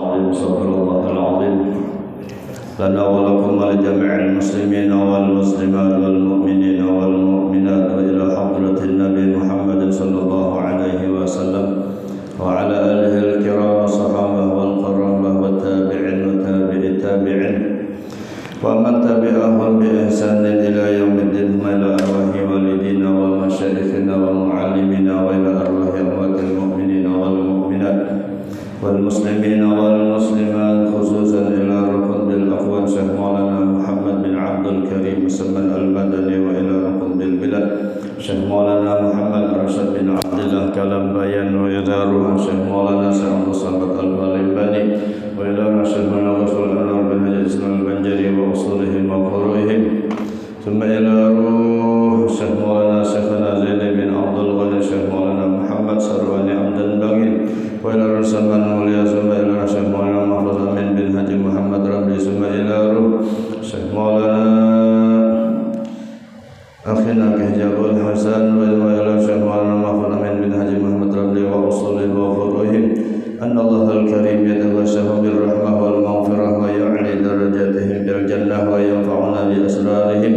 العظيم استغفر الله العظيم لنا ولكم ولجميع المسلمين والمسلمات والمؤمنين والمؤمنات وإلى حضرة النبي محمد صلى الله عليه وسلم وعلى آله الكرام والصحابة والقرابة والتابعين وتابع التابعين ومن تبعهم بإحسان إلى يوم الدين إلى أرواح والدينا ومشايخنا ومعلمنا وإلى أرواح أموات المؤمنين والمؤمنات والمسلمين والمسلمات خصوصا إلى ركن بالأخوان شيخ مولانا محمد بن عبد الكريم مسمى المدني وإلى ركن بالبلاد شيخ مولانا محمد رشد بن عبد الله كلام بيان وإلى روح شيخ مولانا شيخ عبد الصمد البالباني وإلى رشد من رسول الله بن الإسلام البنجري وأصولهم وفروعهم ثم إلى روح شيخ مولانا شيخنا زين بن عبد الغني شيخ مولانا محمد سرواني عبد الباقي وإلى رسول من موليا ثم إلى شيخ مولانا محفوظ أمين بن حجي محمد ربي ثم إلى روح شيخ مولانا أخينا كهجاب الحسن وإلى شيخ مولانا محفوظ أمين بن حجي محمد ربي وأصولهم وفروعهم أن الله الكريم يتغشهم بالرحمة والمغفرة ويعلي درجاتهم بالجنة وينفعنا بأسرارهم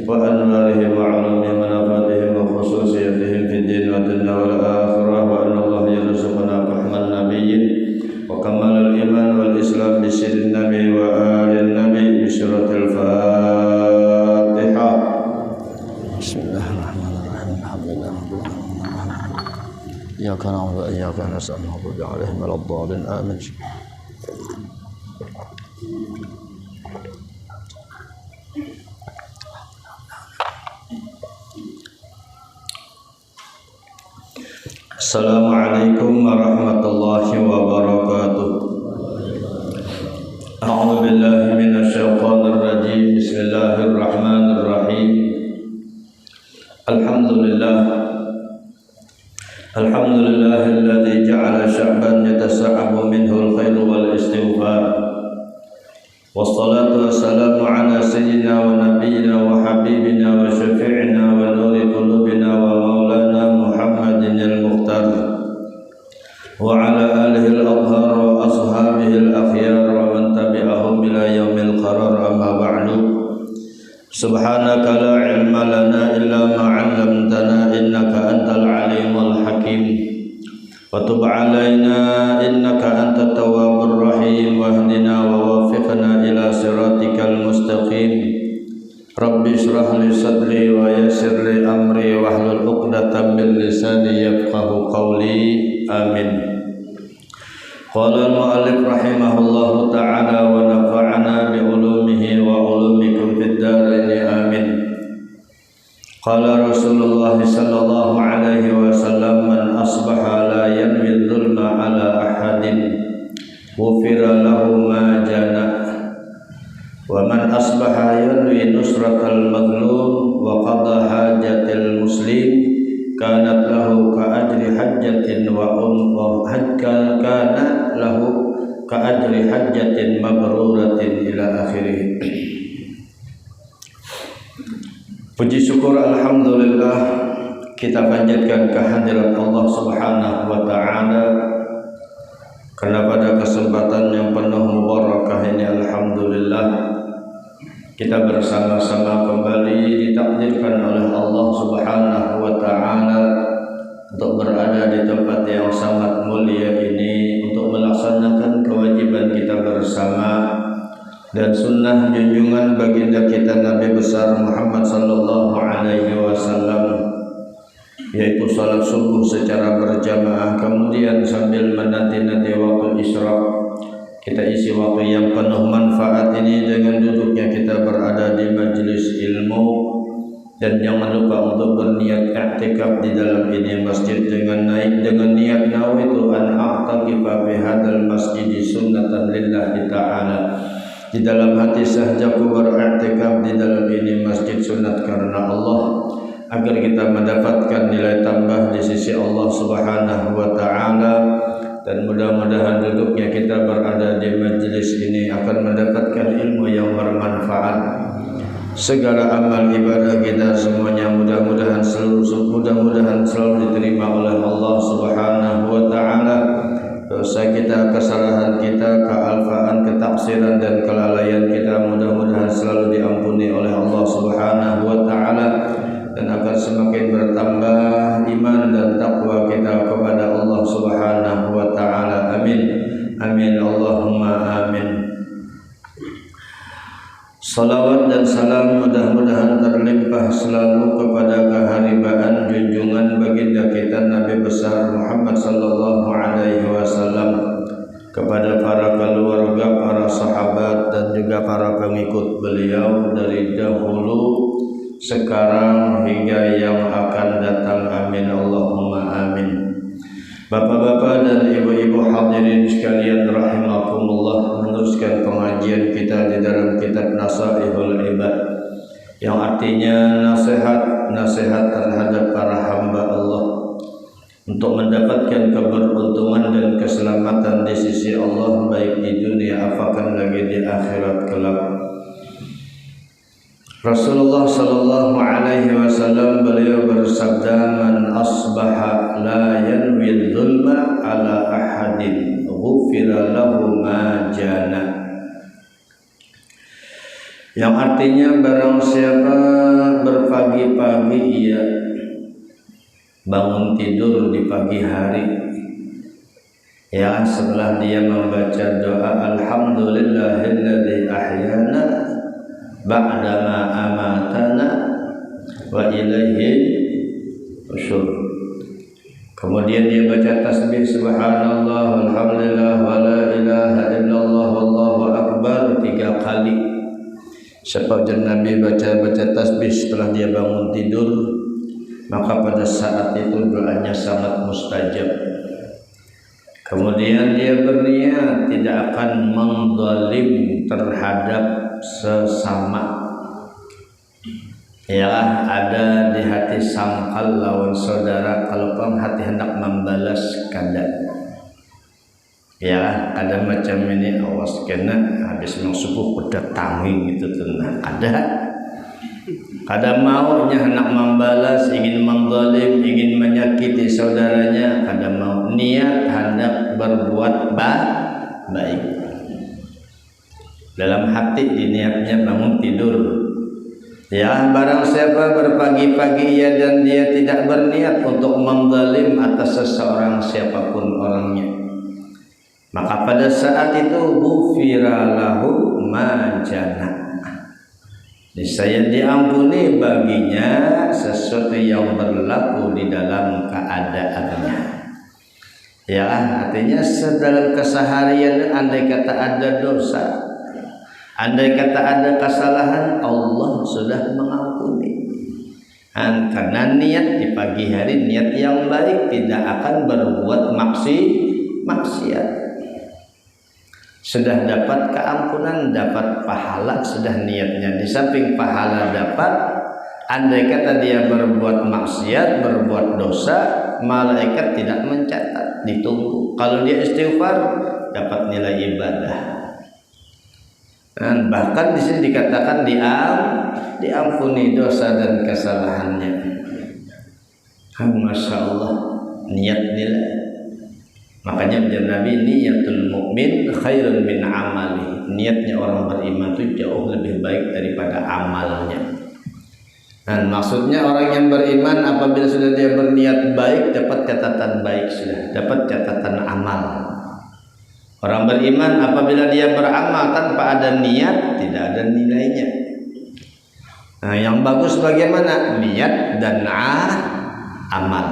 وأنوارهم وعلوم منافاتهم وخصوصيتهم في الدين والدنيا والآخرة وأن الله يرزقنا فهم النبي وكمال الإيمان والإسلام بسر النبي وآل النبي بسورة الفاتحة. بسم الله الرحمن الرحيم الحمد لله رب العالمين إياك نعبد وإياك نستعين اهدنا الصراط عليهم ولا الضالين آمين. Assalamualaikum warahmatullahi wabarakatuh. A'udzu billahi minasyaitonir rajim. Bismillahirrahmanirrahim. Alhamdulillahilladzi ja'ala sya'ban yatasa'abu minhul khairu wal istighfar. Wassalatu wassalamu ala sayyidina wa nabiyyina wa habibina wa syafi'ina wa nuri qulubina wa maulana Muhammadin al-Mukhtar wa ala alihi al-adhhar wa ashabihi al-akhyar wa man tabi'ahum ila yaumil qarar amma ba'du. Subhanaka la ilma lana illa ma 'allamtana innaka antal alimul hakim wa tub 'alaina innaka antat tawwabur rahim wahdina wa waffiqna ila siratikal mustaqim. Rabbi shrah li sadri wa yassir li amri wahlul 'uqdatam min lisani yafqahu qawli. Amin. Qala al-mu'allif rahimahullahu ta'ala wa nafa'ana bi ulumihi wa ulumikum fid dharain. Amin. Qala Rasulullah sallallahu alaihi wasallam man asbaha la yanwi dhulma ala ahadin ghufira lahu ma jana wa man asbaha yanwi nusratal mazlum wa qada hajatil muslim kanat lahu ka ajri hajjatin kana lahu ka ajri hajjatin mabruratin ila akhirih. Puji syukur alhamdulillah kita panjatkan kehadirat Allah Subhanahu wa taala karena pada kesempatan yang penuh mubarakah ini alhamdulillah kita bersama-sama kembali ditakdirkan oleh Allah Subhanahu wa taala untuk berada di tempat yang sangat mulia ini untuk melaksanakan kewajiban kita bersama dan sunnah junjungan baginda kita Nabi besar Muhammad sallallahu alaihi wasallam, yaitu salat subuh secara berjamaah, kemudian sambil menanti-nanti waktu isyraq kita isi waktu yang penuh manfaat ini dengan duduknya kita berada di majelis ilmu dan jangan lupa untuk berniat i'tikaf di dalam ini masjid dengan niat nawaitu an a'takifa fi hadzal masjid sunnatan lillahi ta'ala. Di dalam hati sahajaku beriktikaf di dalam ini masjid sunat karena Allah, agar kita mendapatkan nilai tambah di sisi Allah Subhanahu wa taala, dan mudah-mudahan duduknya kita berada di majlis ini akan mendapatkan ilmu yang bermanfaat. Segala amal ibadah kita semuanya mudah-mudahan selalu diterima oleh Allah Subhanahu wa taala. Dosa kita, kesalahan kita, taksiran dan kelalaian kita mudah-mudahan selalu diampuni oleh Allah Subhanahu wa taala, dan agar semakin bertambah iman dan takwa kita kepada Allah Subhanahu wa taala. Amin. Amin Allahumma amin. Salawat dan salam mudah-mudahan terlimpah selalu kepada keharibaan junjungan baginda kita Nabi besar Muhammad sallallahu alaihi wasallam, kepada para keluarga, para sahabat dan juga para pengikut beliau dari dahulu, sekarang hingga yang akan datang. Amin Allahumma amin. Bapak-bapak dan ibu-ibu hadirin sekalian rahimakumullah, meneruskan pengajian kita di dalam kitab Nasaihul Ibad, yang artinya nasihat terhadap para hamba Allah untuk mendapatkan keberuntungan dan keselamatan di sisi Allah, baik di dunia apakan lagi di akhirat kelak. Rasulullah sallallahu alaihi wasallam beliau bersabda, "Man asbaha la yanwi dzulma ala ahadin ghufira lahu ma jana." Yang artinya barang siapa berpagi-pagi ia bangun tidur di pagi hari, ya, setelah dia membaca doa alhamdulillahilladzi ahyana ba'dama amatana wa ilaihi nusyur. Kemudian dia baca tasbih subhanallah alhamdulillah wa la ilaha illallah wallahu akbar 3 kali. Seperti Nabi baca tasbih setelah dia bangun tidur, maka pada saat itu doanya sangat mustajab. Kemudian dia berniat tidak akan mengzalim terhadap sesama, ya, ada di hati sangkal lawan saudara, kalau kamu hati hendak membalas kada, ya, ada macam ini, awas kena habis mengsubuh udah tanging gitu tenang, kada maunya hendak membalas, ingin mengzalim, ingin menyakiti saudaranya, kada mau, niat hendak berbuat baik. Dalam hati diniatnya bangun tidur, ya, barang siapa berpagi-pagi ya dan dia tidak berniat untuk mengzalim atas seseorang siapapun orangnya, maka pada saat itu ghufira lahu ma jana, niscaya diampuni baginya sesuatu yang berlaku di dalam keadaannya. Ya, artinya dalam keseharian andai kata ada dosa, andai kata ada kesalahan, Allah sudah mengampuni. Karena niat di pagi hari, niat yang baik, tidak akan berbuat maksiat. Sudah dapat keampunan, dapat pahala, sudah niatnya. Di samping pahala dapat, andai kata dia berbuat maksiat, berbuat dosa, malaikat tidak mencatat, ditunggu. Kalau dia istighfar, dapat nilai ibadah. Dan bahkan di sini dikatakan diampuni dosa dan kesalahannya. Masya Allah, niat nilai. Makanya ujar Nabi, niyatul mukmin khairun min amali. Niatnya orang beriman itu jauh lebih baik daripada amalnya. Dan maksudnya orang yang beriman apabila sudah dia berniat baik, dapat catatan baik, sudah dapat catatan amal. Orang beriman apabila dia beramal tanpa ada niat, tidak ada nilainya. Nah, yang bagus bagaimana? Niat dan amal.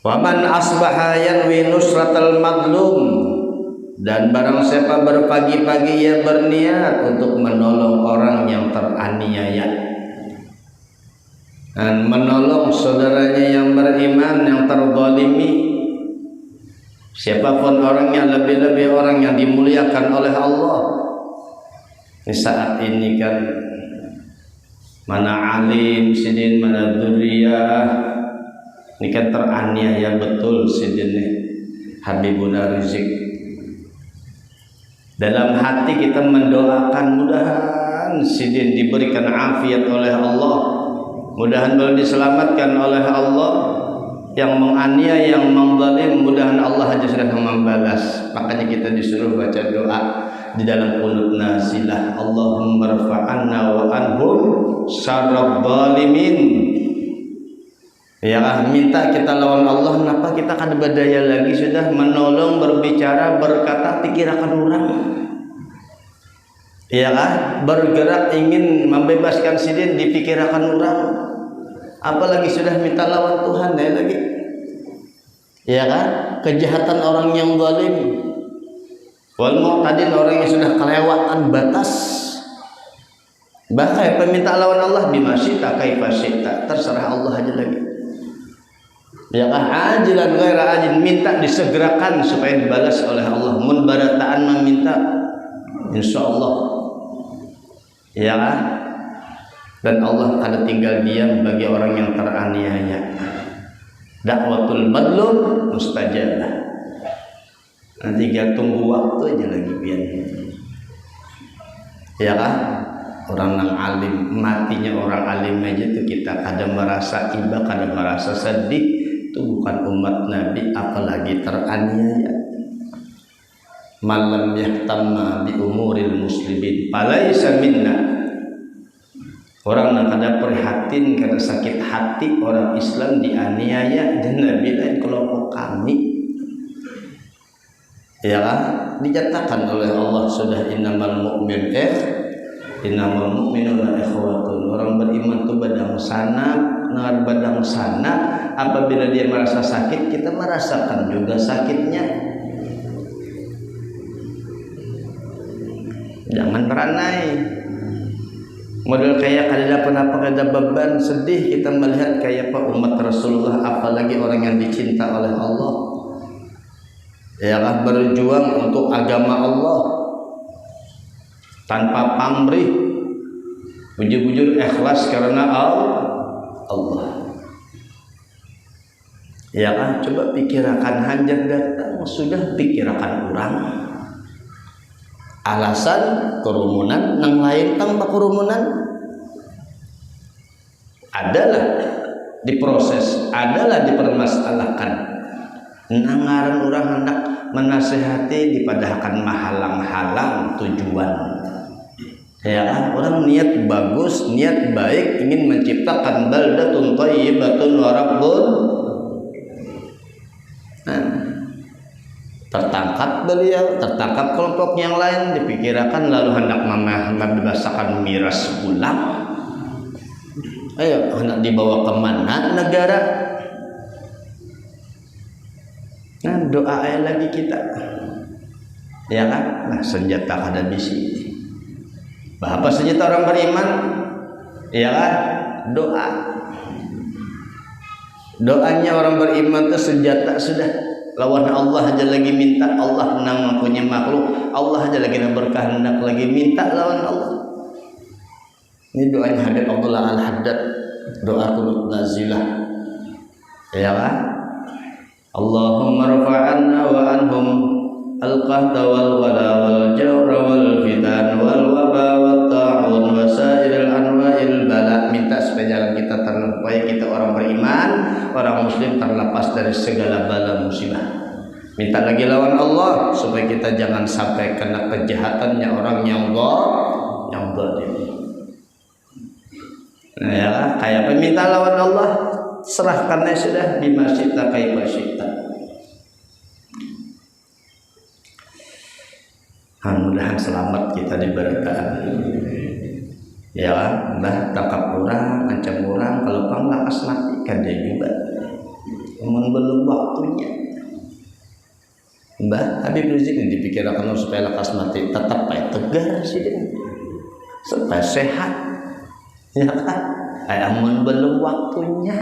Wa man asbaha yanwi nusratal madlum, dan barang siapa berpagi-pagi ia berniat untuk menolong orang yang teraniaya, dan menolong saudaranya yang beriman yang terzalimi. Siapapun orangnya, lebih-lebih orang yang dimuliakan oleh Allah. Di saat ini kan mana alim sidin, mana dzurriyah, ini kan teraniaya betul sidin Habibuna Rizik. Dalam hati kita mendoakan mudahan sidin diberikan afiat oleh Allah, mudahan beliau diselamatkan oleh Allah. yang menganiaya, yang mengzalim, mudahan Allah aja sudah membalas. Makanya kita disuruh baca doa di dalam qunut nazilah, Allahumma rfa'anna wa anhum syarrab zalimin. Ya, minta kita lawan Allah, kenapa kita kada berdaya lagi sudah menolong, berbicara, berkata, pikirkan orang. Ya, bergerak ingin membebaskan sidin, dipikirkan orang. Apalagi sudah minta lawan Tuhan ya lagi. Ya kan? Kejahatan orang yang zalim. Wal mu'tadin, orang yang sudah kelewatan batas. Bahkan peminta lawan Allah bimasyita kaifa syi'ta, terserah Allah aja lagi. Ya kan? Ajilan ghaira ajil, minta disegerakan supaya dibalas oleh Allah. Mun barataan meminta insyaallah. Ya kan? Dan Allah ada tinggal diam bagi orang yang teraniaya. Dakwatul madlum mustajabah. Nanti kita tunggu waktu aja lagi biar. Ya kan? Orang yang alim, matinya orang alim aja tuh kita kadang merasa iba, kadang merasa sedih. Itu bukan umat Nabi, apalagi teraniaya. Malam yahtamma bi umuril muslimin falaisa minna. Orang yang kada prihatin, kada sakit hati orang Islam dianiaya, dan Nabi lain kelompok kami. Ya, dinyatakan oleh Allah sudah innamal mu'minuna ikhwatun. Orang beriman itu badang sana, dengan badang sana. Apabila dia merasa sakit, kita merasakan juga sakitnya. Jangan beranai. Model kayak kada apa-apa, kada beban, sedih kita melihat kayak apa umat Rasulullah, apalagi orang yang dicinta oleh Allah. Ya kan, berjuang untuk agama Allah tanpa pamrih, bujur-bujur ikhlas karena Allah. Ya kan, coba pikirkan hajat datang, sudah pikirkan orang. Alasan kerumunan, nang lain tanpa kerumunan adalah diproses, adalah dipermasalahkan. Nangaran orang hendak menasehati dipadahkan mahalang-halang tujuan. Ya kan, orang niat bagus, niat baik, ingin menciptakan baldatun thayyibatun wa rabbun. Tertangkap beliau, tertangkap kelompok yang lain, dipikirkan lalu hendak membebaskan miras ulang. Ayo, hendak dibawa kemana negara? Nah, doa lagi kita. Ya kan? Nah, senjata kada bisi. Apa senjata orang beriman? Ya kan? Doa. Doanya orang beriman itu senjata sudah. Lawan Allah aja lagi minta, Allah menang mempunyai makhluk, Allah aja lagi berkehendak lagi minta lawan Allah. Ini doanya Habib Abdullah Al-Haddad, doa qunut nazilah. Ya kan? Allahumma rfa'anna wa anhum al-qahda wal wala wal jawra wal fitan wal waba wat ta'un wa sairil anwa'il bala. Minta supaya jalan kita terlepas, kita orang beriman, orang muslim terlepas dari segala bala musibah. Minta lagi lawan Allah supaya kita jangan sampai kena kejahatannya orang yang zalim. Nah, ya, kayak peminta lawan Allah, serahkannya sudah bimasyita kaifa syi'ta. Mudah-mudahan selamat kita diberikan. Ya, bah tangkap orang, ancam orang, kalau pang lakas mati kan dia juga. Namun belum waktunya. Mbah Habib Rizik dipikirkan supaya lakas mati, tetap baik tegar sih dia. Supaya sehat. Ya kan? Namun belum waktunya.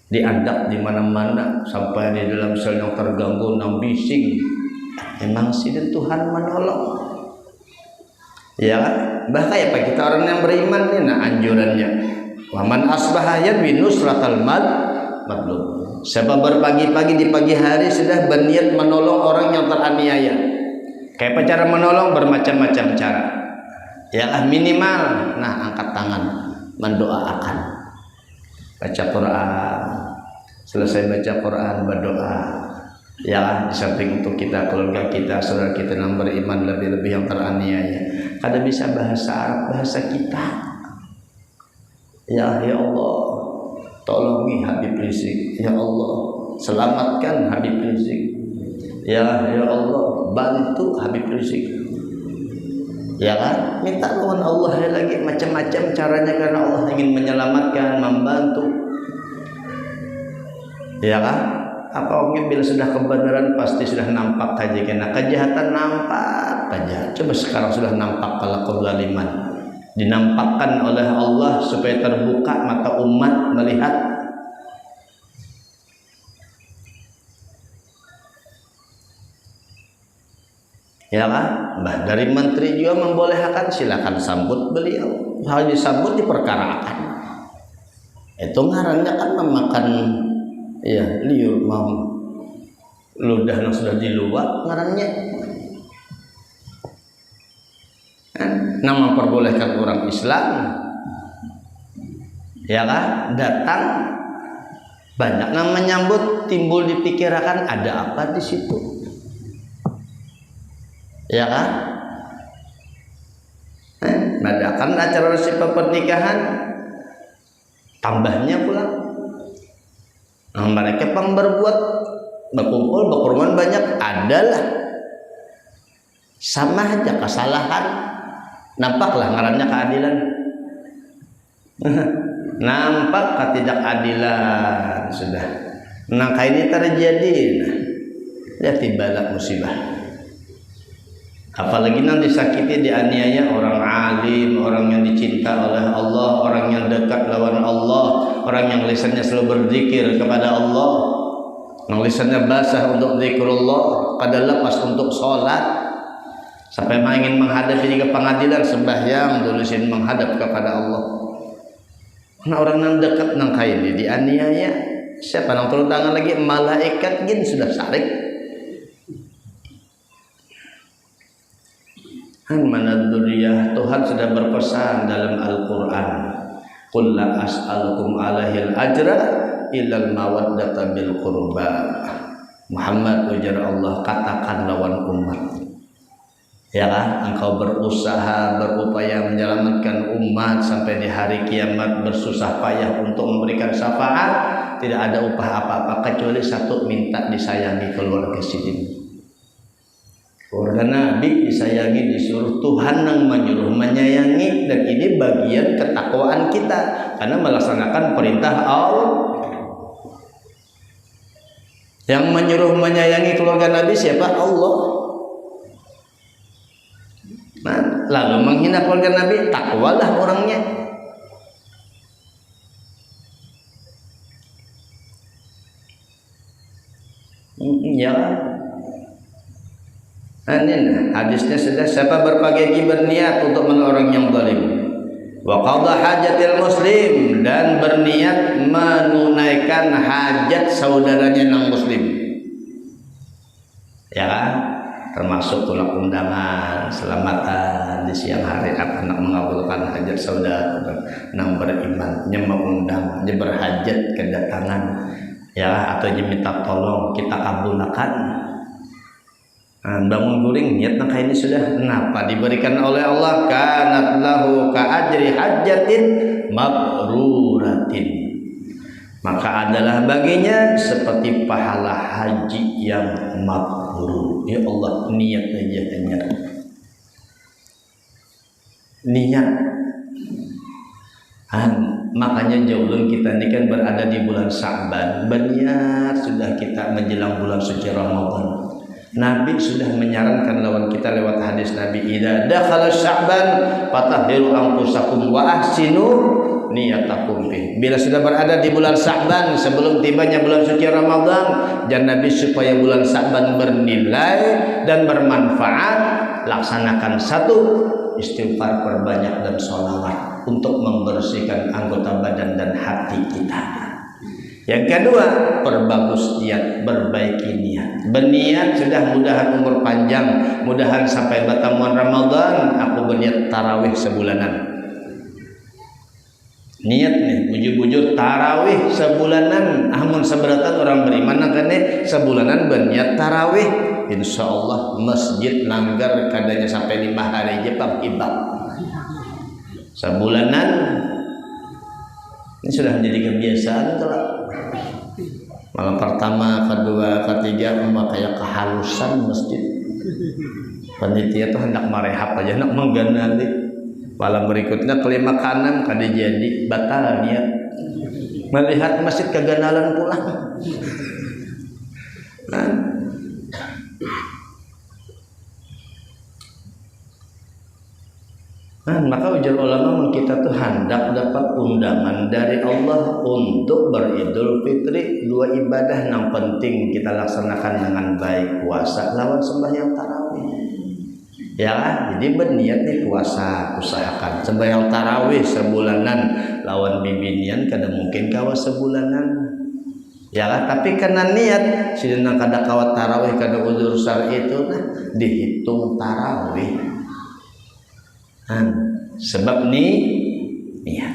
Diandak di mana-mana sampai di dalam sel yang terganggu nang bising. Memang sih Tuhan menolong. Ya kan? Bahkan ya Pak, kita orang yang beriman nih, nah anjurannya. Waman asbaha yadwi nusratal madlum. Siapa berpagi-pagi di pagi hari sudah berniat menolong orang yang teraniaya. Kayak cara menolong bermacam-macam cara. Ya minimal, nah angkat tangan mendoakan. baca Quran. Selesai baca Quran berdoa. Ya, di samping untuk kita, keluarga kita, saudara kita yang beriman, lebih-lebih yang teraniaya. Kada bisa bahasa Arab, bahasa kita. Ya Allah, tolongi Habib Rizik. Ya Allah, selamatkan Habib Rizik. Ya Allah, bantu Habib Rizik. Ya kan? Minta lawan Allah lagi macam-macam caranya karena Allah ingin menyelamatkan, membantu. Ya kan? Apa orangnya bila sudah kebenaran pasti sudah nampak aja, kena kejahatan nampak aja. Coba sekarang sudah nampak kalau kezaliman dinampakkan oleh Allah supaya terbuka mata umat melihat. Ya kan? Bah, dari menteri juga membolehkan, silakan sambut beliau. Hal disambut diperkarakan. Itu ngarannya kan memakan ya liur mau ludah yang sudah diluak ngarannya. Nama memperbolehkan orang Islam. Ya kan? Datang banyak yang menyambut, timbul dipikirkan ada apa di situ. Ya kan? Mengadakan acara resepsi pernikahan, tambahnya pula. Nah, mereka pang berbuat, berkumpul, berkorban banyak, adalah sama aja kesalahan. Nampaklah ngarannya keadilan. Nampak ketidakadilan sudah. Nah, ini terjadi. Nah, tibalah musibah. Apalagi nanti disakiti, dianiaya orang alim, orang yang dicinta oleh Allah, orang yang dekat lawan Allah, orang yang lisannya selalu berzikir kepada Allah, yang lisannya basah untuk zikrullah, pada lepas untuk sholat, sampai ingin menghadapi ke pengadilan sembahyang, tulisin menghadap kepada Allah. Nah, orang yang dekat nang kaini dianiaya, siapa yang turun tangan lagi? Malaikat jin sudah sarik. Mana dzurriyyah, Tuhan sudah berpesan dalam Al-Qur'an, qul la as'alukum alaihil ajra illal mawaddata bil qurba. Muhammad, ujar Allah, katakan lawan umat, ya kan, engkau berusaha berupaya menyelamatkan umat sampai di hari kiamat, bersusah payah untuk memberikan syafaat, tidak ada upah apa-apa kecuali satu, minta disayangi keluarga sidin. Keluarga Nabi disayangi, disuruh Tuhan yang menyuruh menyayangi, dan ini bagian ketakwaan kita karena melaksanakan perintah Allah. Yang menyuruh menyayangi keluarga Nabi siapa? Allah. Nah, lalu menghina keluarga Nabi, takwalah orangnya. Ya. Ini hadisnya sudah, siapa berpagi berniat untuk menolong orang yang zalim, wa qadha hajatil muslim, dan berniat menunaikan hajat saudaranya yang muslim, ya kan, termasuk tolak undangan selamatan di siang hari, akan mengabulkan hajat saudara yang beriman, yang mengundang, yang berhajat kedatangan, ya, atau yang minta tolong kita kabulkan. Bangun guring niat nak ini sudah, kenapa diberikan oleh Allah, kanat lahu ka ajri hajatin mabruratin, maka adalah baginya seperti pahala haji yang mabrur. Ya Allah, niat aja hanya niat. Makanya jauh kita ini kan berada di bulan Sya'ban, berniat sudah kita menjelang bulan suci Ramadan. Nabi sudah menyarankan lawan kita lewat hadis Nabi, idza dakhala Sya'ban fatahhiru anfusakum wa ahsinu niyatakum fi. Bila sudah berada di bulan Sya'ban, sebelum tibanya bulan suci Ramadan, dan Nabi supaya bulan Sya'ban bernilai dan bermanfaat, laksanakan satu, istighfar perbanyak dan sholawat untuk membersihkan anggota badan dan hati kita. Yang kedua, perbagus niat, perbaiki niat. Berniat sudah, mudahan umur panjang, mudahan sampai pertemuan Ramadan aku berniat tarawih sebulanan. niat nih bujur-bujur tarawih sebulanan amun seberatan orang beriman kene sebulanan berniat tarawih insyaallah masjid langgar kadanya sampai 5 hari aja ibadah sebulanan ini sudah menjadi kebiasaan telah malam pertama kedua ketiga kayak kehalusan masjid panitia tuh hendak marehap aja hendak mengganali malam berikutnya kelima kanan kada jadi batal niat melihat masjid keganalan pulang maka ujar ulama kita tuh hendak dapat undangan dari Allah untuk beridul fitri 2 ibadah yang penting kita laksanakan dengan baik puasa lawan sembahyang tarawih ya jadi berniat nih puasa usahakan sembahyang tarawih sebulanan lawan bibinian kada mungkin kawa sebulanan ya tapi karena niat sidina kada kawa tarawih kada udzur syar'i itu dihitung tarawih sebab niat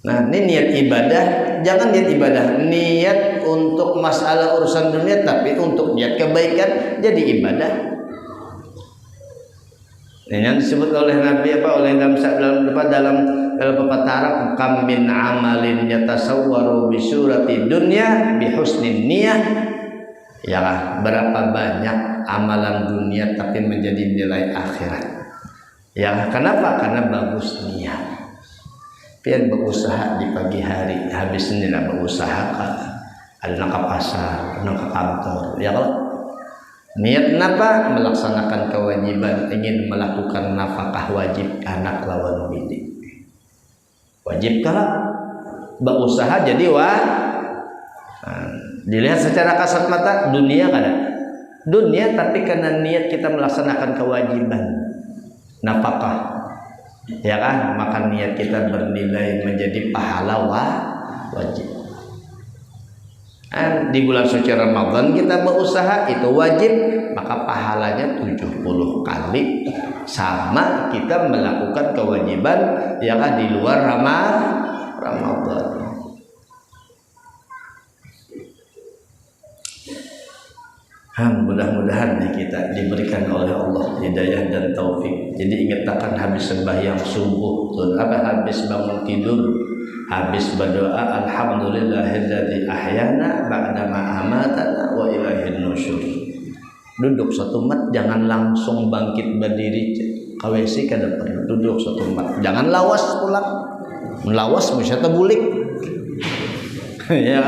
ini niat ibadah jangan niat ibadah niat untuk masalah urusan dunia tapi untuk niat kebaikan jadi ibadah. Ini yang disebut oleh Nabi oleh dalam pepatah Arab kam min amalin yatasawwaru bi surati dunya bi husnin niyah ya berapa banyak amalan dunia tapi menjadi nilai akhirat ya kenapa karena bagus niat pian berusaha di pagi hari habis nina berusaha ada ke pasar ke kantor ya kalau niat napa melaksanakan kewajiban ingin melakukan nafkah wajib anak lawan bini wajib kalau berusaha jadi dilihat secara kasat mata dunia kada dunia tapi karena niat kita melaksanakan kewajiban nafkah ya kan maka niat kita bernilai menjadi pahala wajib. Di bulan suci Ramadan kita berusaha itu wajib maka pahalanya 70 kali sama kita melakukan kewajiban yang di luar Ramadan. Mudah-mudahan kita diberikan oleh Allah hidayah dan taufik. Jadi ingatkan habis sembahyang subuh, habis bangun tidur, habis berdoa alhamdulillahilladzi ahyana ba'dama amatana wa ilaihin nusyur. Duduk satu mat jangan langsung bangkit berdiri KWC kada perlu duduk satu mat. Jangan lawas pulang. Melawas mesti bulik. Ya,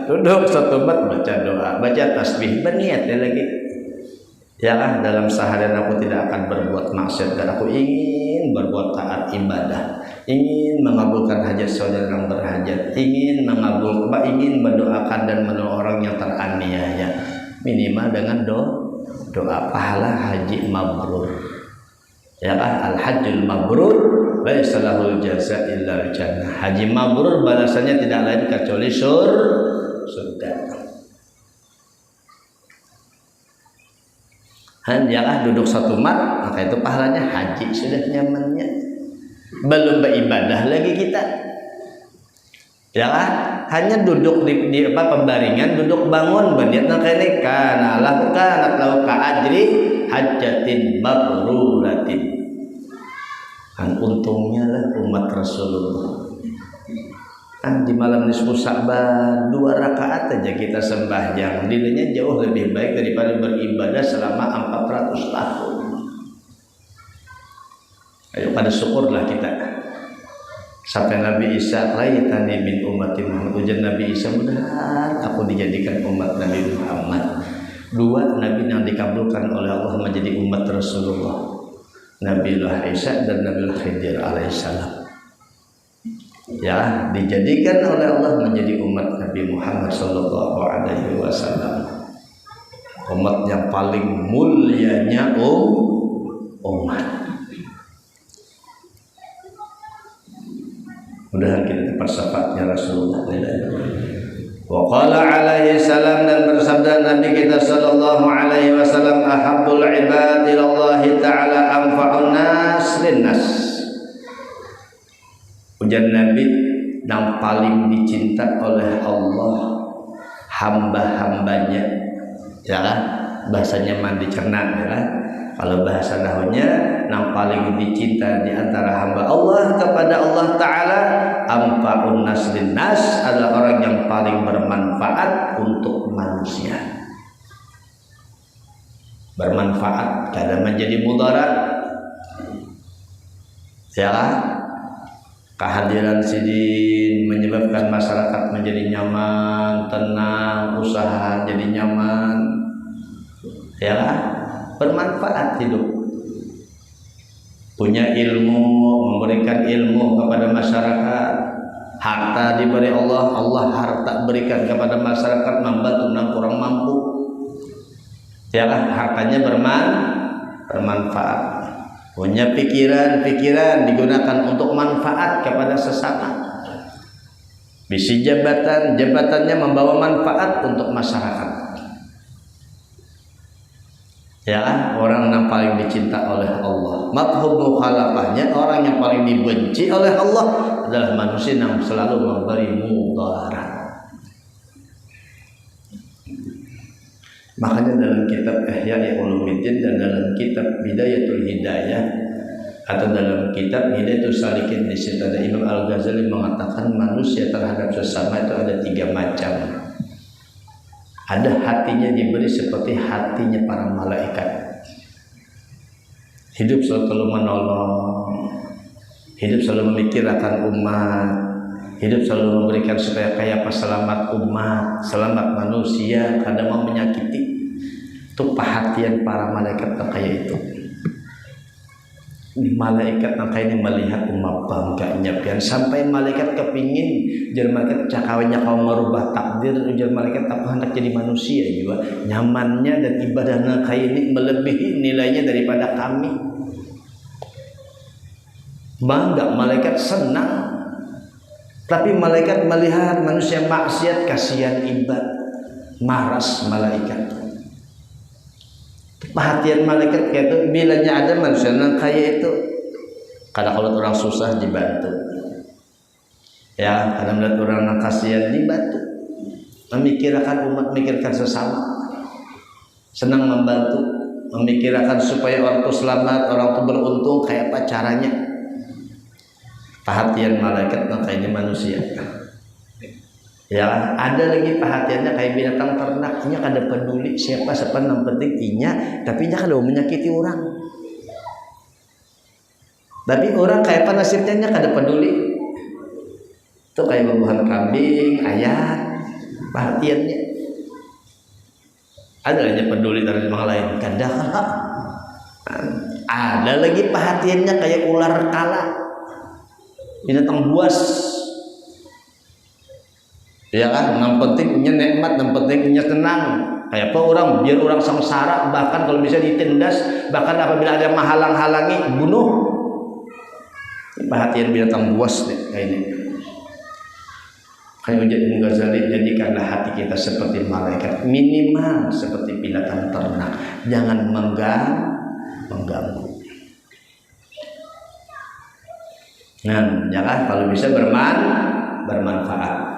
duduk satu mat baca doa, baca tasbih berniat lagi. Ya dalam seharian aku tidak akan berbuat maksiat dan aku ingin berbuat taat ibadah. Ingin mengabulkan hajat saudara yang berhajat, ingin mendoakan dan menolong orang yang teraniaya, minimal dengan doa pahala haji mabrur. Ya al hajjul mabrur laisa lahul jazaa illa jannah. Haji mabrur balasannya tidak lain kecuali surga. Hanya duduk satu mat maka itu pahalanya haji sudah nyamannya. Belum beribadah lagi kita ya hanya duduk di pembaringan duduk bangun berniat kene kana lakukan atau ka ajri hajatin mabruratin untungnya lah umat Rasulullah di malam nisfu Sa'ban 2 rakaat aja kita sembahyang nilainya jauh lebih baik daripada beribadah selama 400 tahun. Ayo pada syukurlah kita. Sampai Nabi Isa laitani min ummati Muhammad. Ujar Nabi Isa mudah aku dijadikan umat Nabi Muhammad. 2 nabi yang dikabulkan oleh Allah menjadi umat Rasulullah. Nabiullah Isa dan Nabiullah Khidir alaihissalam. Ya, dijadikan oleh Allah menjadi umat Nabi Muhammad sallallahu alaihi wasallam. Umat yang paling mulianya umat. Mudah kita dapat syafaatnya Rasulullah. Wa qala alaihi salam dan bersabda Nabi kita sallallahu alaihi wasallam ahabbul ibadi lillahi ta'ala anfa'un nas linnas. Ujar paling dicinta oleh Allah hamba-hambanya, ya kan? Bahasanya mandi cerna, ya kan? Kalau bahasa nahwnya, yang paling dicinta di antara hamba Allah kepada Allah Ta'ala, anfa'un nas linnas, adalah orang yang paling bermanfaat untuk manusia. Bermanfaat, kadang menjadi mudarat, ya kan? Kehadiran sidin menyebabkan masyarakat menjadi nyaman, tenang, usaha jadi nyaman, ya kan? Bermanfaat hidup. Punya ilmu, memberikan ilmu kepada masyarakat. Harta diberi Allah, Allah harta berikan kepada masyarakat, membantu yang kurang mampu. Ya kan? Hartanya bermanfaat. Punya pikiran digunakan untuk manfaat kepada sesama. Bisa jabatannya membawa manfaat untuk masyarakat. Ya, orang yang paling dicinta oleh Allah. Mathub mukhalafahnya, orang yang paling dibenci oleh Allah adalah manusia yang selalu memberi mudarat. Makanya dalam kitab Ihya Ulumuddin dan dalam kitab Bidayatul Hidayah atau dalam kitab Hidayatul Salikin, di situ ada Imam Al-Ghazali mengatakan manusia terhadap sesama itu ada 3 macam. Ada hatinya diberi seperti hatinya para malaikat. Hidup selalu menolong, hidup selalu memikirkan umat, hidup selalu memberikan supaya kayak selamat umat, selamat manusia, kadang mau menyakiti. Itu perhatian para malaikat kayak itu. Malaikat makanya melihat umat bangganya pian sampai malaikat kepingin jadi malaikat cakawanya kau merubah takdir, jadi malaikat tak hendak jadi manusia juga nyamannya dan ibadahnya kayak ini melebihi nilainya daripada kami. Bangga malaikat, senang. Tapi malaikat melihat manusia maksiat, kasihan ibad, maras malaikat. Perhatian malaikat kayak itu, bilanya ada manusia yang kayak itu, kadang kalau orang susah dibantu, ya kadang melihat orang yang kasihan dibantu, memikirkan umat, memikirkan sesama, senang membantu, memikirkan supaya orang itu selamat, orang itu beruntung, kayak apa caranya. Perhatian malaikat kayak manusia. Ya, ada lagi perhatiannya kayak binatang ternaknya, kada peduli siapa yang penting inya, tapi nya kada menyakiti orang. Tapi orang kayak apa nasibnya kada peduli. Itu kayak bubuhan kambing, ayam, perhatiannya. Ada aja peduli dari orang lain, kada. Ada lagi perhatiannya kayak ular kala, binatang buas. Ya kan, yang pentingnya nikmat, yang pentingnya tenang. Kayak apa orang, biar orang samsara, bahkan kalau bisa ditindas, bahkan apabila ada menghalang-halangi, bunuh. Perhatian binatang buas nih, kayak ini. Kayak Imam Ghazali, jadikanlah hati kita seperti malaikat, minimal seperti binatang ternak. Jangan mengganggu. Nah, jangan kalau bisa bermanfaat.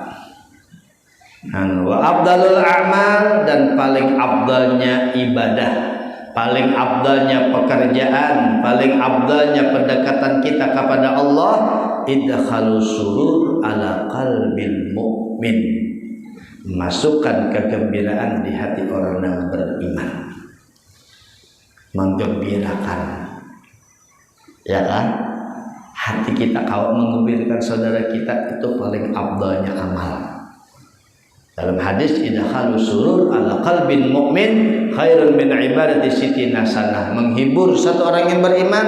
Wa afdalul a'mal, dan paling afdalnya ibadah, paling afdalnya pekerjaan, paling afdalnya pendekatan kita kepada Allah, idkhalus surur ala qalbil mu'min, masukkan kegembiraan di hati orang yang beriman, menggembirakan, ya kan? Hati kita kalau menggembirakan saudara kita, itu paling afdalnya amal. Dalam hadis, idkhalus surur ala qalbin mu'min khairun min ibadati sitina sanah. Menghibur satu orang yang beriman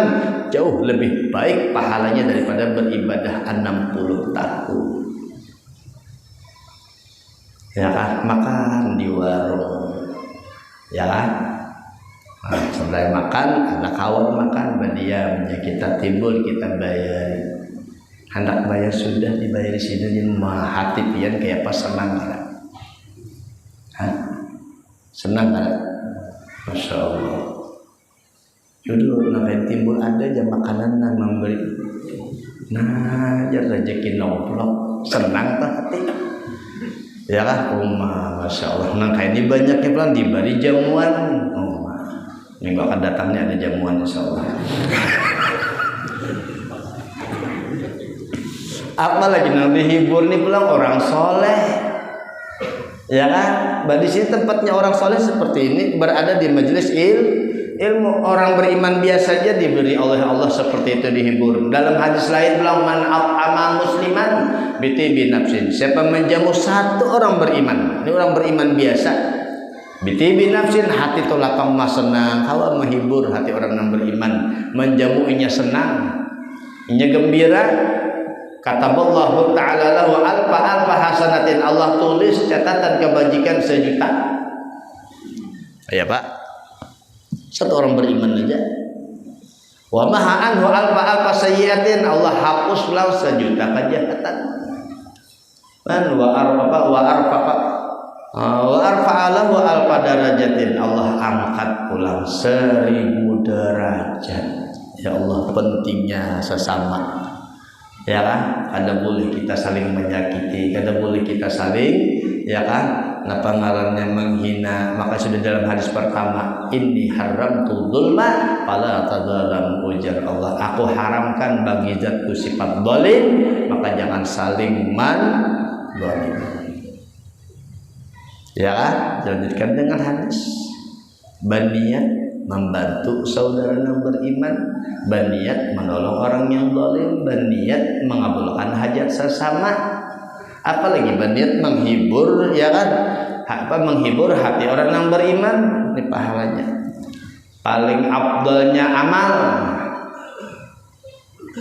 jauh lebih baik pahalanya daripada beribadah 60 tahun. Ya kan, makan di warung. Ya kan? Nah, selain makan, ada kawan makan, berdiamnya kita timbul, kita bayar. Hendak bayar sudah dibayar di sini, hati pian kayak apa senang kan? Senang kan? Masya Allah. Dulu nak timbul ada aja makanan yang memberi Nah, jar rezeki nomplok, senang tuh hati. Ya kan, masya Allah. Nah kayak ini banyaknya pelan diberi jamuan. Minggu akan datangnya ada jamuan insya Allah. Apalagi nanti hibur nih pulang orang soleh. Ya kan, di sini tempatnya orang soleh seperti ini berada di majelis ilmu. Orang beriman biasa saja diberi oleh Allah seperti itu dihibur. Dalam hadis lain bilang man at'ama musliman bitibi nafsin. Siapa menjamu satu orang beriman, ini orang beriman biasa. Bitibi nafsin, hati itu lapang mas senang. Kalau menghibur hati orang yang beriman, menjamuinya senang, inya gembira. Kata Allah Ta'ala lahu alfa hasanatin, Allah tulis catatan kebajikan 1.000.000. Ya Pak, satu orang beriman aja. Wa maha anhu alfa sayyiatin, Allah hapus pulang 1.000.000 kejahatan. Man wa arfa'alahu alfa darajatin, Allah angkat pulang 1.000 derajat. Ya Allah, pentingnya sesama. Ya kan, kada boleh kita saling menyakiti, kada boleh kita saling, ya kan, napa ngarannya menghina. Maka sudah dalam hadis pertama, inni haramtu dzulma fala tadzalam, ujar Allah, aku haramkan bagi zatku sifat zalim, maka jangan saling zalim. Ya kan, dilanjutkan dengan hadis baniat membantu saudara yang beriman, berniat menolong orang yang zalim, berniat mengabulkan hajat sesama, apalagi berniat menghibur, ya kan, menghibur hati orang yang beriman. Ini pahalanya paling afdalnya amal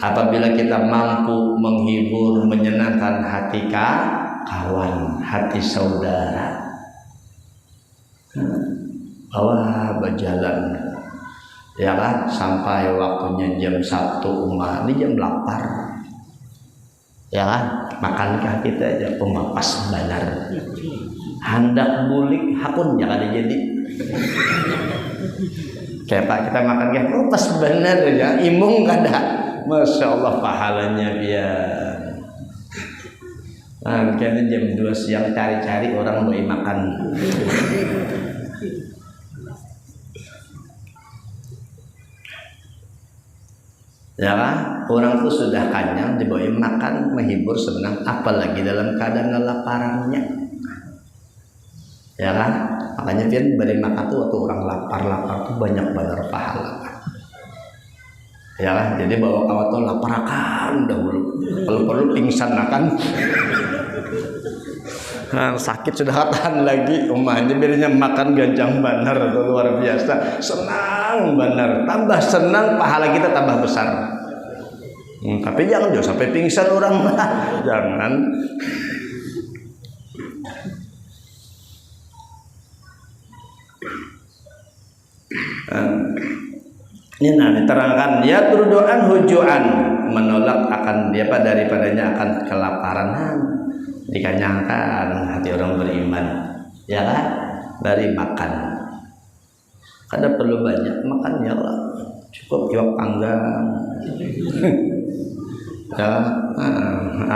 apabila kita mampu menghibur, menyenangkan hati kawan, hati saudara. Bawa berjalan, ya kan, sampai waktunya jam 1 ini jam 8, ya kan, makankah kita aja pas benar, hendak bulik hakun jangan jadi. Kayak Pak kita makan kayak pas benar ya, imung kada, masya Allah pahalanya biar. Nah, kayaknya jam 2 siang cari-cari orang mau makan. Ya kan? Orang itu sudah kenyang dibawain makan, menghibur, senang, apalagi dalam keadaan kelaparannya. Ya kan? Makanya pian beri makan tuh waktu orang lapar tuh banyak banget pahala. Ya kan? Jadi bawa kawan tuh lapar akan dahulu. Kalau perlu pingsan akan. Nah, sakit sudah tahan lagi, umahnya biarnya makan ganjang banar atau luar biasa, senang banar, tambah senang pahala kita tambah besar. Tapi jangan juga sampai pingsan orang lah, jangan. Ini diterangkan ya turdoan hujuan, menolak akan dia daripadanya akan kelaparan. Dikanyangkan hati orang beriman, ya kan, dari makan. Kada perlu banyak makan, ya Allah, cukup iwak panggang. Ya,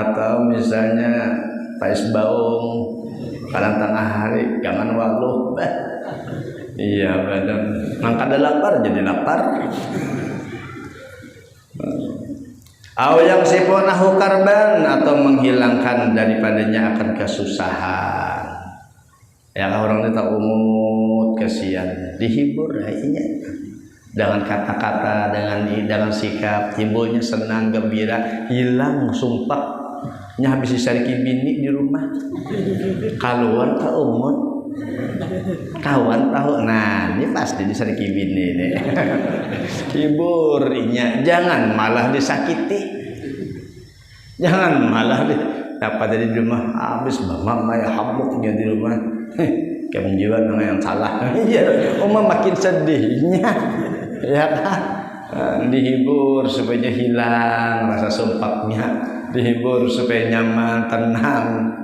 atau misalnya pais baung, kadang tengah hari, jangan waluh. Iya benar, mangkada lapar jadi lapar. Aw yang siponahu karban, atau menghilangkan daripadanya akan kesusahan. Ya orang itu tak umut kasihan, dihibur akhirnya dengan kata-kata, dengan sikap, hiburnya senang gembira, hilang sumpah. Nya habis disariki bini di rumah, kaluan tak umut, kawan tahu, nah ini pasti disariki bini nih. Hiburnya, jangan malah disakiti, jangan malah dapat dari rumah habis mama ya hamuknya di rumah, kemenjuan yang salah, makin sedihnya, ya kan, dihibur supaya hilang rasa sumpahnya, dihibur supaya nyaman, tenang.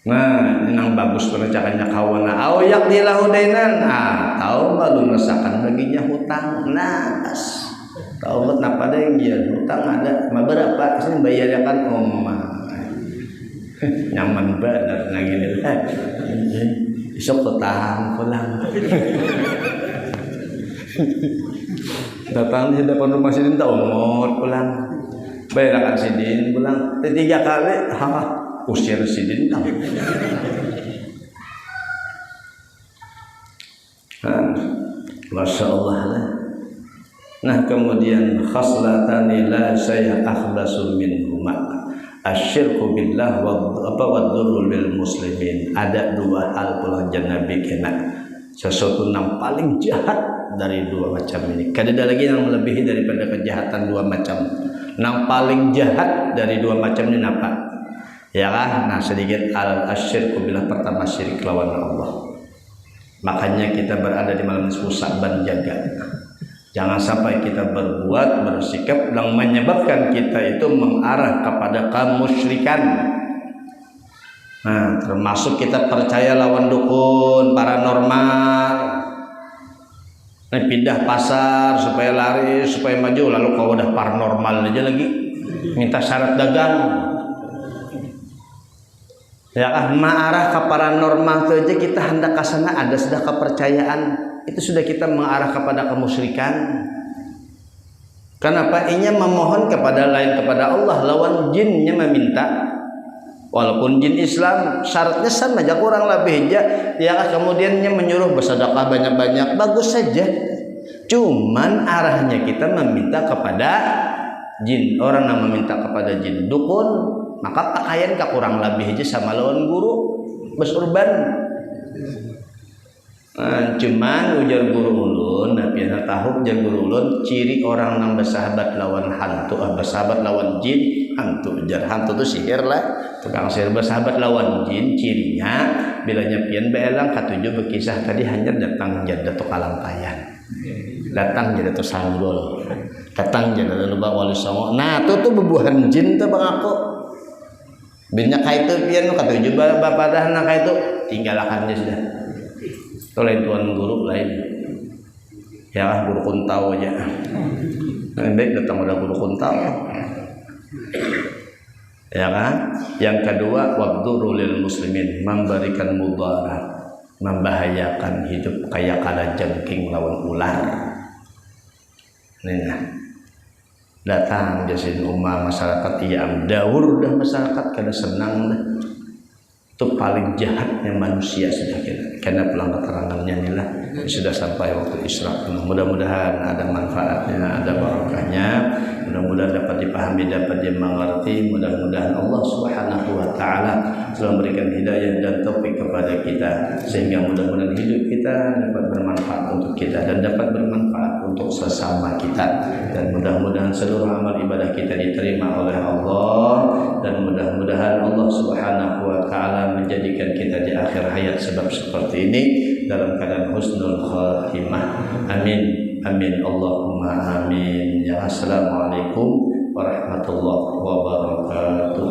Nah, ini yang bagus perencananya kawan. Ayak dilahu dainan, atau baru merasakan baginya hutang. Nah, Tahu kenapa ada yang dia hutang ada, mah berapa sih bayarkan nyaman banget lagi nih. Besok tetang pulang. Datang di depan rumah sidin tak umur pulang. Bayarkan sidin pulang. 3 kali, usir sidin. Masya Allah lah. Nah kemudian khaslatani la saya akhlasu minhuma asyirku billah wa dzurrul bil muslimin. Ada 2 hal pulang Nabi kena sesuatu yang paling jahat dari 2 macam ini. Kada ada lagi yang melebihi daripada kejahatan 2 macam. Yang paling jahat dari 2 macam ini apa? Ya kan? Nah sedikit asyirku billah, pertama syirik lawan Allah. Makanya kita berada di malam nisfu Sa'ban, jaga. Jangan sampai kita berbuat, bersikap yang menyebabkan kita itu mengarah kepada kemusyrikan. Nah, termasuk kita percaya lawan dukun, paranormal. Nah, pindah pasar supaya laris, supaya maju, lalu kau udah paranormal aja lagi, minta syarat dagang. Ya kan, mengarah ke paranormal itu aja kita hendak ke sana, ada sudah kepercayaan. Itu sudah kita mengarah kepada kemusyrikan. Kenapa? Inya memohon kepada lain kepada Allah, lawan jinnya meminta. Walaupun jin Islam syaratnya sama aja kurang lebih aja. Ya kemudiannya menyuruh bersedekah banyak-banyak, bagus saja. Cuman arahnya kita meminta kepada jin. Orang yang meminta kepada jin dukun, maka pakaian kurang lebih aja sama lawan guru besurban. Nah, cuman ujar guru ulun, tapi tahu ujar guru ulun ciri orang yang bersahabat lawan hantu, bersahabat lawan jin, hantu ujar hantu itu sihir lah, tukang sihir. Bersahabat lawan jin cirinya bila nyepian beelang katujuh berkisah tadi hanya datang jadi tu kalampayan, datang jadi tu sanggol, datang jadi lupa wali songo. Nah itu tuh bebuhan jin tuh bang aku. Bilnya kayak itu pian katujuh bapak dah nak itu tinggalkannya sudah. Oleh tuan guru lain, ya guru kuntau aja. Baik datang udah guru kuntau, ya kan? Yang kedua, wabdurul muslimin, memberikan mudarat, membahayakan hidup kayak kala jengking lawan ular. Nah, datang jasin umat masyarakat yang daur dah masyarakat kada senang dah. Itu paling jahatnya manusia sudah karena pulang keterangannya inilah sudah sampai waktu Isra. Mudah-mudahan ada manfaatnya, ada barakahnya, mudah-mudahan dapat dipahami, dapat dimengerti. Mudah-mudahan Allah Subhanahu wa taala selalu memberikan hidayah dan taufik kepada kita sehingga mudah-mudahan hidup kita dapat bermanfaat untuk kita dan dapat bermanfaat untuk sesama kita, dan mudah-mudahan seluruh amal ibadah kita diterima oleh Allah, dan mudah-mudahan Allah Subhanahu wa taala menjadikan kita di akhir hayat sebab seperti ini dalam keadaan husnul khatimah. Amin amin Allahumma amin. Ya, assalamualaikum warahmatullahi wabarakatuh.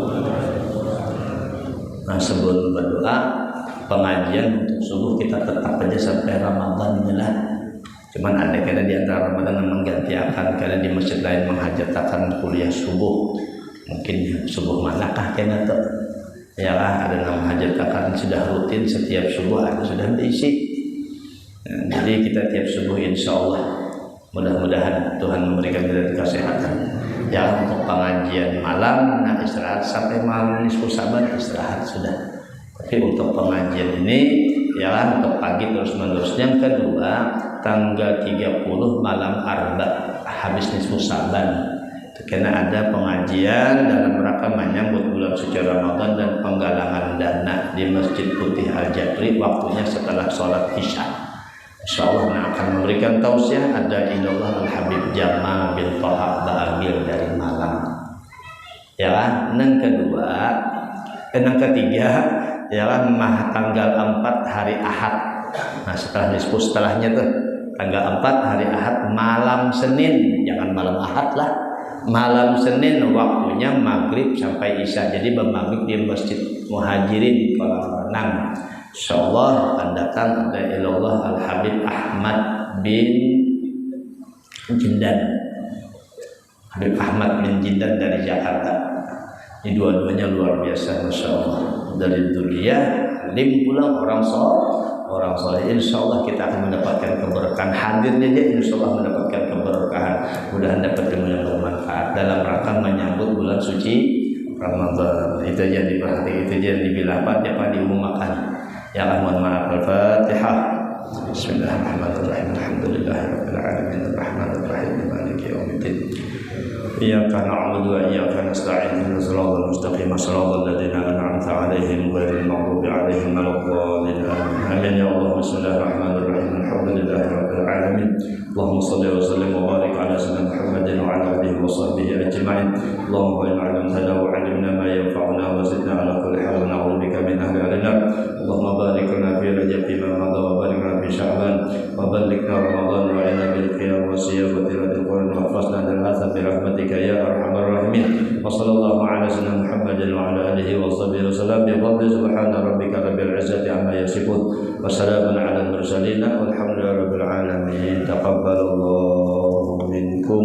Nah sebelum berdoa pengajian untuk subuh kita tetap aja sampai Ramadan inilah. Cuman ada kadang di antara Ramadan yang menggantikan, kadang di masjid lain menghajatkan kuliah subuh. Mungkin subuh manakah kena tuh? Ya lah, ada yang menghajatkan sudah rutin setiap subuh ada sudah diisi. Nah, jadi kita tiap subuh insya Allah mudah-mudahan Tuhan memberikan kita kesehatan. Ya untuk pengajian malam, nah istirahat sampai malam nisfu Sa'ban istirahat sudah. Tapi untuk pengajian ini ya untuk pagi terus menerus. Yang kedua tanggal 30 malam Arba habis nisfu Sa'ban. Karena ada pengajian dalam rangka menyambut bulan suci Ramadan dan penggalangan dana di Masjid Putih Al-Jabri, waktunya setelah sholat Isya. Insyaallah akan memberikan tausiah ada Ilallah Al-Habib Jamal bin Toha Ba'agil dari Malang. Ya, yang kedua, yang ketiga, ya tanggal 4 hari Ahad. Nah setelah nisfu setelahnya tuh tanggal 4 hari Ahad malam Senin, jangan malam Ahad lah. Malam Senin waktunya maghrib sampai isya. Jadi bermaghrib di Masjid Muhajirin Kolam Renang. Insyaallah akan datang ada Ilallah Al-Habib Ahmad bin Jindan. Habib Ahmad bin Jindan dari Jakarta. Ini dua-duanya luar biasa, masya Allah. Dari dunia, alim pulang orang soleh. Insya Allah kita akan mendapatkan keberkahan. Hadirnya dia insya Allah mendapatkan keberkahan. Mudah-mudahan dapat ilmu yang bermanfaat dalam rangka menyambut bulan suci Ramadan. Itu aja diperhati, itu aja dibilang apa diumumkan. Ya Allah, mohon maaf. Al-Fatihah. Bismillahirrahmanirrahim. Alhamdulillahirabbil alamin. Arrahmanirrahim. Maliki yaumiddin. إياك نعبد وإياك نستعين اهدنا الصراط المستقيم صراط الذين أنعمت عليهم غير المغضوب عليهم ولا الضالين آمين يا الله بسم الله الرحمن الرحيم الحمد لله رب العالمين اللهم صل وسلم وبارك على سيدنا محمد وعلى آله وصحبه أجمعين اللهم إنا علمتنا وعلمنا ما ينفعنا وزدنا على كل حال ونعوذ بك من أهل النار اللهم بارك لنا في رجب فيما مضى وبارك لنا في شعبان وبلغنا رمضان وعنا بالقيام والصيام وتلاوة القرآن واحفظنا من الآثام برحمتك يا أرحم الراحمين وصلى الله على سيدنا محمد وعلى آله وصحبه وسلم بفضل سبحان ربك رب العزة عما يصفون وسلام على المرسلين والحمد لله رب العالمين تقبل الله منكم.